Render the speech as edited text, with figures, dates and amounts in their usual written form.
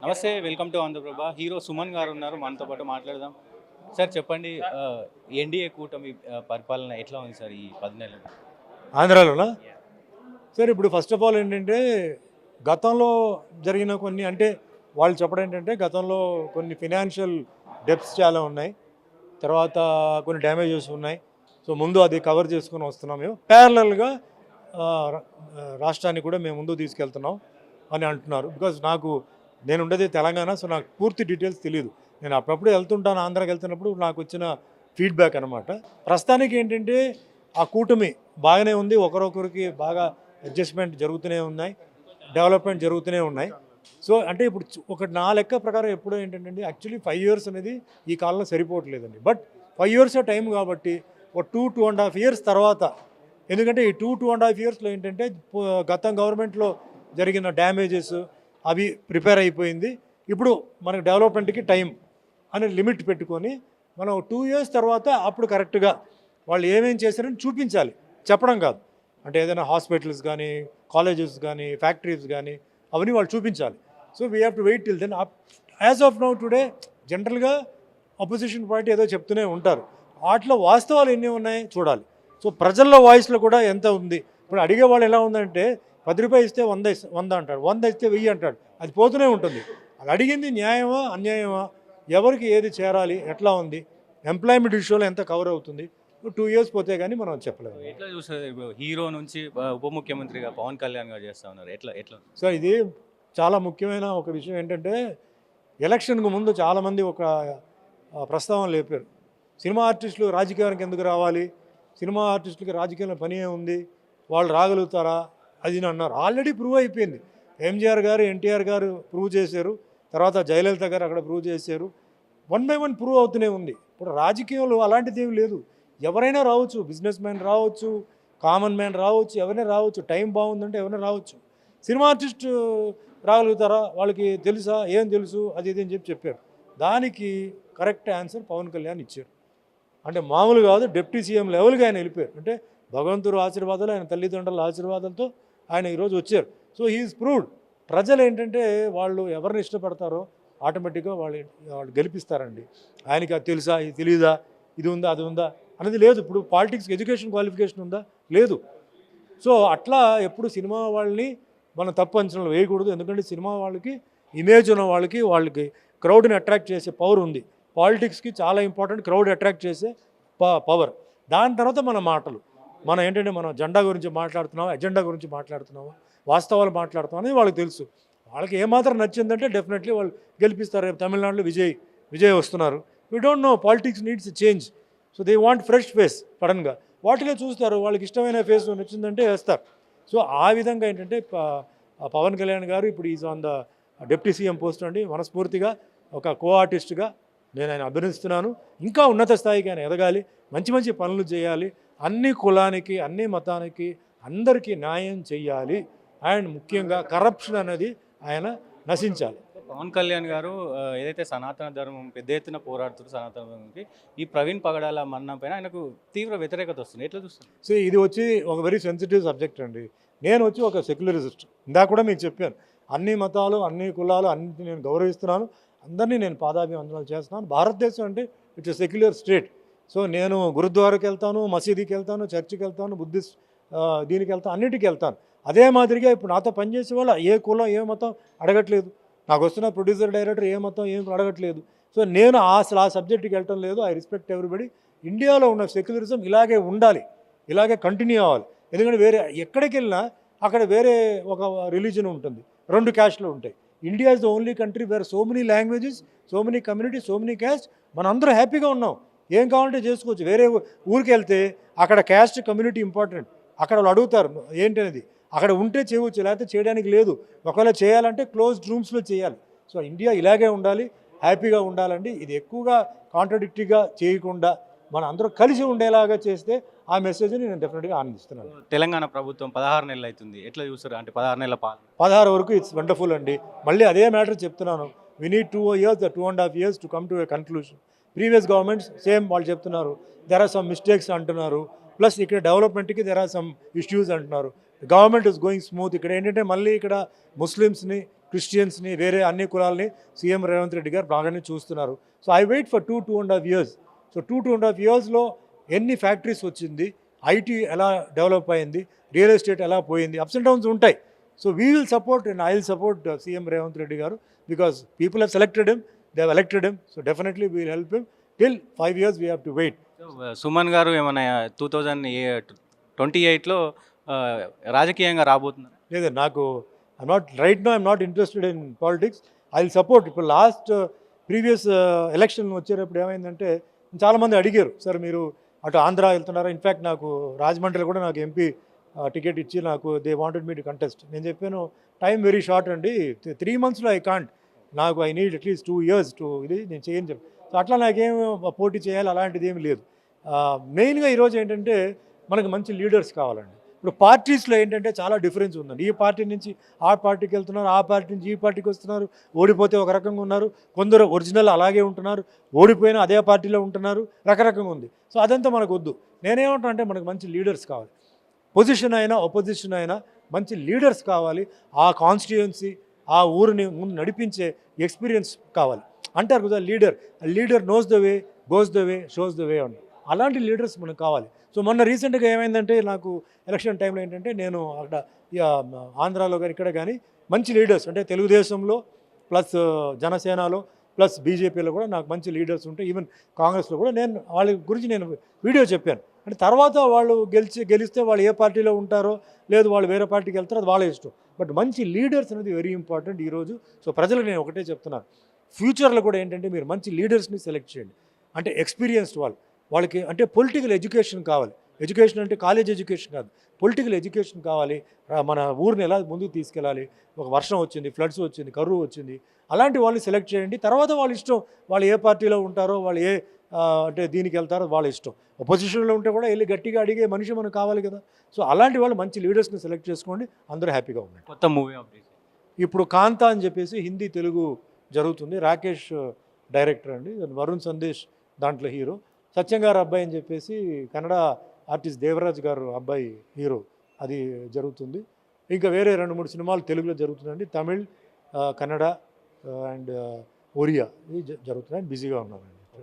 నమస్తే, welcome to Andhra Prabha. Hero Suman garu ఉన్నారు, మనతో పాటు మాట్లాడదాం. సార్ చెప్పండి, ఎన్డీఏ కూటమి పరిపాలన ఎట్లా ఉంది సార్ ఈ 10 నెలలు? ఆంధ్రాలోనా? సార్ ఇప్పుడు ఫస్ట్ ఆఫ్ ఆల్ ఏంటంటే గతంలో జరిగిన కొన్ని అంటే వాళ్ళు చెప్పడం ఏంటంటే గతంలో కొన్ని ఫినాన్షియల్ డెప్స్ చాలా ఉన్నాయి, తర్వాత కొన్ని డ్యామేజెస్ ఉన్నాయి. సో ముందు అది కవర్ చేసుకొని వస్తున్నాం. మేము ప్యారలల్గా రాష్ట్రాన్ని కూడా మేము ముందు తీసుకెళ్తున్నాం అని అంటున్నారు. బికాజ్ నేను ఉండేది తెలంగాణ, సో నాకు పూర్తి డీటెయిల్స్ తెలియదు. నేను అప్పుడప్పుడు వెళ్తుంటాను, ఆంధ్రాకి వెళ్తున్నప్పుడు నాకు వచ్చిన ఫీడ్బ్యాక్ అనమాట. ప్రస్తుతానికి ఏంటంటే ఆ కూటమి బాగానే ఉంది, ఒకరొకరికి బాగా అడ్జస్ట్మెంట్ జరుగుతూనే ఉన్నాయి, డెవలప్మెంట్ జరుగుతూనే ఉన్నాయి. సో అంటే ఇప్పుడు నా లెక్క ప్రకారం ఎప్పుడో ఏంటంటే యాక్చువల్లీ 5 years అనేది ఈ కాలంలో సరిపోవట్లేదండి. బట్ 5 years టైం కాబట్టి ఒక 2.5 years తర్వాత, ఎందుకంటే ఈ 2.5 yearsలో ఏంటంటే గతం గవర్నమెంట్లో జరిగిన డ్యామేజెస్ అవి ప్రిపేర్ అయిపోయింది. ఇప్పుడు మనకు డెవలప్మెంట్కి టైం అని లిమిట్ పెట్టుకొని మనం 2 years తర్వాత అప్పుడు కరెక్ట్గా వాళ్ళు ఏమేం చేశారని చూపించాలి, చెప్పడం కాదు. అంటే ఏదైనా హాస్పిటల్స్ కానీ, కాలేజెస్ కానీ, ఫ్యాక్టరీస్ కానీ అవన్నీ వాళ్ళు చూపించాలి. So we have to wait till then. As of now today జనరల్గా అపోజిషన్ పార్టీ ఏదో చెప్తూనే ఉంటారు, వాటిలో వాస్తవాలు ఎన్ని ఉన్నాయి చూడాలి. సో ప్రజల్లో వాయిస్లో కూడా ఎంత ఉంది. ఇప్పుడు అడిగే వాళ్ళు ఎలా ఉందంటే 10 రూపాయలు ఇస్తే 100 అంటాడు, 100 ఇస్తే 1000 అంటాడు, అది పోతూనే ఉంటుంది. అది అడిగింది న్యాయమా అన్యాయమా, ఎవరికి ఏది చేరాలి, ఎట్లా ఉంది, ఎంప్లాయ్మెంట్ ఇష్యూలో ఎంత కవర్ అవుతుంది, 2 years పోతే కానీ మనం చెప్పలేము. ఎట్లా చూస్తారు? హీరో నుంచి ఉప ముఖ్యమంత్రిగా పవన్ కళ్యాణ్ గారు చేస్తూ ఉన్నారు, ఎట్లా ఎట్లా? సో ఇది చాలా ముఖ్యమైన ఒక విషయం. ఏంటంటే ఎలక్షన్కు ముందు చాలామంది ఒక ప్రస్తావన లేపారు, సినిమా ఆర్టిస్టులు రాజకీయానికి ఎందుకు రావాలి, సినిమా ఆర్టిస్టులకి రాజకీయంలో పని ఏముంది, వాళ్ళు రాగలుగుతారా అది అన్నారు. ఆల్రెడీ ప్రూవ్ అయిపోయింది. ఎంజీఆర్ గారు, ఎన్టీఆర్ గారు ప్రూవ్ చేశారు, తర్వాత జయలలిత గారు అక్కడ ప్రూవ్ చేశారు. 1 by 1 ప్రూవ్ అవుతూనే ఉంది. ఇప్పుడు రాజకీయంలో అలాంటిది ఏమి లేదు, ఎవరైనా రావచ్చు, బిజినెస్ మ్యాన్ రావచ్చు, కామన్ మ్యాన్ రావచ్చు, ఎవరైనా రావచ్చు, టైం బాగుందంటే ఎవరైనా రావచ్చు. సినిమా ఆర్టిస్ట్ రాగలుగుతారా, వాళ్ళకి తెలుసా, ఏం తెలుసు, అది ఇది అని చెప్పారు. దానికి కరెక్ట్ ఆన్సర్ పవన్ కళ్యాణ్ ఇచ్చారు. అంటే మామూలు కాదు, డిప్యూటీ సీఎం లెవెల్గా ఆయన వెళ్ళిపోయారు. అంటే భగవంతుడు ఆశీర్వాదాలు, ఆయన తల్లిదండ్రుల ఆశీర్వాదాలతో ఆయన ఈరోజు వచ్చారు. So he is proved. ప్రజలు ఏంటంటే వాళ్ళు ఎవరిని ఇష్టపడతారో ఆటోమేటిక్గా వాళ్ళు గెలిపిస్తారండి. ఆయనకి అది తెలుసా, ఇది తెలియదా, ఇది ఉందా, అది ఉందా అనేది లేదు. ఇప్పుడు పాలిటిక్స్కి ఎడ్యుకేషన్ క్వాలిఫికేషన్ ఉందా, లేదు. సో అట్లా ఎప్పుడు సినిమా వాళ్ళని మనం తప్పు అంచనాలు వేయకూడదు. ఎందుకంటే సినిమా వాళ్ళకి ఇమేజ్ ఉన్న వాళ్ళకి క్రౌడ్ని అట్రాక్ట్ చేసే పవర్ ఉంది. పాలిటిక్స్కి చాలా ఇంపార్టెంట్ క్రౌడ్ అట్రాక్ట్ చేసే పవర్. దాని తర్వాత మన మాటలు, ఏంటంటే మనం జెండా గురించి మాట్లాడుతున్నామా, ఎజెండా గురించి మాట్లాడుతున్నామా, వాస్తవాలు మాట్లాడుతున్నాం అనేది వాళ్ళకి తెలుసు. వాళ్ళకి ఏమాత్రం నచ్చిందంటే డెఫినెట్లీ వాళ్ళు గెలిపిస్తారు. రేపు తమిళనాడులో విజయ్ వస్తున్నారు. We don't know, politics needs change. So they want fresh face. సడన్గా వాటిలో చూస్తారు, వాళ్ళకి ఇష్టమైన ఫేస్ నచ్చిందంటే వేస్తారు. సో ఆ విధంగా ఏంటంటే పవన్ కళ్యాణ్ గారు ఇప్పుడు is on the deputy CM post అండి. మనస్ఫూర్తిగా ఒక కో ఆర్టిస్ట్గా నేను ఆయన అభినందిస్తున్నాను. ఇంకా ఉన్నత స్థాయికి ఆయన ఎదగాలి, మంచి మంచి పనులు చేయాలి, అన్ని కులానికి, అన్ని మతానికి, అందరికీ న్యాయం చేయాలి. అండ్ ముఖ్యంగా కరప్షన్ అనేది ఆయన నశించాలి. పవన్ కళ్యాణ్ గారు ఏదైతే సనాతన ధర్మం పెద్ద ఎత్తున పోరాడుతారు, సనాతన ధర్మంకి ఈ ప్రవీణ్ పగడాల మరణం పైన ఆయనకు తీవ్ర వ్యతిరేకత వస్తుంది, ఎట్లా చూస్తారు? సో ఇది వచ్చి ఒక వెరీ సెన్సిటివ్ సబ్జెక్ట్ అండి. నేను వచ్చి ఒక సెక్యులరిస్ట్, ఇందాక కూడా మీకు చెప్పాను, అన్ని మతాలు, అన్ని కులాలు అన్నింటినీ నేను గౌరవిస్తున్నాను, అందరినీ నేను పాదాభివందనాలు చేస్తున్నాను. భారతదేశం అంటే ఇట్స్ సెక్యులర్ స్టేట్. సో నేను గురుద్వారాకి వెళ్తాను, మసీదుకి వెళ్తాను, చర్చికి వెళ్తాను, బుద్ధిస్ట్ దీనికి వెళ్తాను, అన్నిటికీ వెళ్తాను. అదే మాదిరిగా ఇప్పుడు నాతో పనిచేసే వాళ్ళు ఏ కులం ఏ మతం అడగట్లేదు, నాకు వస్తున్న ప్రొడ్యూసర్ డైరెక్టర్ ఏ మతం ఏం అడగట్లేదు. సో నేను అసలు ఆ సబ్జెక్ట్కి వెళ్ళటం లేదు. I respect everybody. ఇండియాలో ఉన్న సెక్యులరిజం ఇలాగే ఉండాలి, ఇలాగే కంటిన్యూ అవ్వాలి. ఎందుకంటే వేరే ఎక్కడికి వెళ్ళినా అక్కడ వేరే ఒక రిలీజన్ ఉంటుంది, 2 క్యాస్ట్లు ఉంటాయి. India is the only country where so many languages, so many communities, so many caste. మన అందరూ హ్యాపీగా ఉన్నాం, ఏం కావాలంటే చేసుకోవచ్చు. వేరే ఊరికి వెళ్తే అక్కడ క్యాస్ట్ కమ్యూనిటీ ఇంపార్టెంట్, అక్కడ వాళ్ళు అడుగుతారు ఏంటనేది, అక్కడ ఉంటే చేయవచ్చు, లేకపోతే చేయడానికి లేదు. ఒకవేళ చేయాలంటే క్లోజ్డ్ రూమ్స్లో చేయాలి. సో ఇండియా ఇలాగే ఉండాలి, హ్యాపీగా ఉండాలండి. ఇది ఎక్కువగా కాంట్రడిక్టరీగా చేయకుండా మన అందరూ కలిసి ఉండేలాగా చేస్తే ఆ మెసేజ్ని నేను డెఫినెట్గా ఆనందిస్తున్నాను. తెలంగాణ ప్రభుత్వం 16 నెలలు అవుతుంది, ఎట్లా చూస్తారు? అంటే 16 నెలల పాలన, 16 వరకు ఇట్స్ వండర్ఫుల్ అండి. మళ్ళీ అదే మ్యాటర్ చెప్తున్నాను, we need 2 years, 2.5 years to come to A conclusion. Previous governments same వాళ్ళు చెప్తున్నారు, దెర్ ఆర్ సమ్ మిస్టేక్స్ అంటున్నారు, ప్లస్ ఇక్కడ డెవలప్మెంట్కి దెర్ ఆర్ సమ్ ఇష్యూస్ అంటున్నారు. Government is going smooth. ఇక్కడ ఏంటంటే మళ్ళీ ఇక్కడ ముస్లిమ్స్ని, క్రిస్టియన్స్ని వేరే అన్ని కులాలని సీఎం రేవంత్ రెడ్డి గారు బాగానే చూస్తున్నారు. So I wait for 2.5 years. So 2.5 yearsలో ఎన్ని ఫ్యాక్టరీస్ వచ్చింది, ఐటీ ఎలా డెవలప్ అయింది, రియల్ ఎస్టేట్ ఎలా పోయింది, అప్స్ అండ్ డౌన్స్ ఉంటాయి. So we will support and I will support CM Revanth Reddy garu because people have selected him, they have elected him. So definitely we will help him till 5 years we have to wait. Suman garu ఏమైనా 2028లో రాజకీయంగా రాబోతున్నారు? లేదు, నాకు I'm not interested in politics. I will support. ఇప్పుడు last previous election వచ్చేటప్పుడు ఏమైందంటే చాలామంది అడిగారు, సార్ మీరు అటు ఆంధ్ర వెళ్తున్నారా, ఇన్ఫ్యాక్ట్ నాకు రాజమండ్రిలో కూడా నాకు ఎంపీ టికెట్ ఇచ్చి నాకు they wanted me to contest. నేను చెప్పాను టైం వెరీ షార్ట్ అండి, 3 monthsలో ఐ కాంట్, నాకు I need at least 2 years to ఇది నేను చేయని చెప్పి. సో అట్లా నాకేం పోటీ చేయాలి అలాంటిది ఏమి లేదు. మెయిన్గా ఈరోజు ఏంటంటే మనకు మంచి లీడర్స్ కావాలండి. ఇప్పుడు పార్టీస్లో ఏంటంటే చాలా డిఫరెన్స్ ఉందండి. ఈ పార్టీ నుంచి ఆ పార్టీకి వెళ్తున్నారు, ఆ పార్టీ నుంచి ఈ పార్టీకి వస్తున్నారు. ఓడిపోతే ఒక రకంగా ఉన్నారు, కొందరు ఒరిజినల్ అలాగే ఉంటున్నారు, ఓడిపోయినా అదే పార్టీలో ఉంటున్నారు, రకరకంగా ఉంది. సో అదంతా మనకు వద్దు. నేనేమంటా అంటే మనకు మంచి లీడర్స్ కావాలి. పొజిషన్ అయినా అపోజిషన్ అయినా మంచి లీడర్స్ కావాలి. ఆ కాన్స్టిట్యుయెన్సీ ఆ ఊరిని ముందు నడిపించే ఎక్స్పీరియన్స్ కావాలి. అంటారు కదా leader knows the way, goes the way, shows the way అని. అలాంటి లీడర్స్ మనకు కావాలి. సో మొన్న రీసెంట్గా ఏమైందంటే నాకు ఎలక్షన్ టైంలో ఏంటంటే నేను అక్కడ ఆంధ్రాలో కానీ ఇక్కడ కానీ మంచి లీడర్స్ అంటే తెలుగుదేశంలో ప్లస్ జనసేనలో ప్లస్ బీజేపీలో కూడా నాకు మంచి లీడర్స్ ఉంటాయి. ఈవెన్ కాంగ్రెస్లో కూడా నేను వాళ్ళ గురించి నేను వీడియో చెప్పాను. అంటే తర్వాత వాళ్ళు గెలిస్తే వాళ్ళు ఏ పార్టీలో ఉంటారో లేదు వాళ్ళు వేరే పార్టీకి వెళ్తారో అది వాళ్ళ ఇష్టం. బట్ మంచి లీడర్స్ అనేది వెరీ ఇంపార్టెంట్ ఈరోజు. సో ప్రజలకు నేను ఒకటే చెప్తున్నాను, ఫ్యూచర్లో కూడా ఏంటంటే మీరు మంచి లీడర్స్ని సెలెక్ట్ చేయండి. అంటే ఎక్స్పీరియన్స్డ్ వాళ్ళకి అంటే పొలిటికల్ ఎడ్యుకేషన్ కావాలి. ఎడ్యుకేషన్ అంటే కాలేజ్ ఎడ్యుకేషన్ కాదు, పొలిటికల్ ఎడ్యుకేషన్ కావాలి. మన ఊరిని ఎలా ముందుకు తీసుకెళ్ళాలి, ఒక వర్షం వచ్చింది, ఫ్లడ్స్ వచ్చింది, కరువు వచ్చింది, అలాంటి వాళ్ళని సెలెక్ట్ చేయండి. తర్వాత వాళ్ళ ఇష్టం, వాళ్ళు ఏ పార్టీలో ఉంటారో వాళ్ళు ఏ అంటే దీనికి వెళ్తారో వాళ్ళ ఇష్టం. అపోజిషన్లో ఉంటే కూడా వెళ్ళి గట్టిగా అడిగే మనిషి మనకు కావాలి కదా. సో అలాంటి వాళ్ళు మంచి లీడర్స్ని సెలెక్ట్ చేసుకోండి, అందరూ హ్యాపీగా ఉండండి. కొత్త మూవీ అప్డేట్ ఇప్పుడు కాంతా అని చెప్పేసి హిందీ తెలుగు జరుగుతుంది. రాకేష్ డైరెక్టర్ అండి, వరుణ్ సందేశ్ దాంట్లో హీరో, సత్యం గారు అబ్బాయి అని చెప్పేసి కన్నడ ఆర్టిస్ట్ దేవరాజ్ గారు అబ్బాయి హీరో, అది జరుగుతుంది. ఇంకా వేరే 2-3 సినిమాలు తెలుగులో జరుగుతుందండి. తమిళ్, కన్నడ అండ్ ఒరియా ఇది జరుగుతున్నాయి. బిజీగా ఉన్నారండి.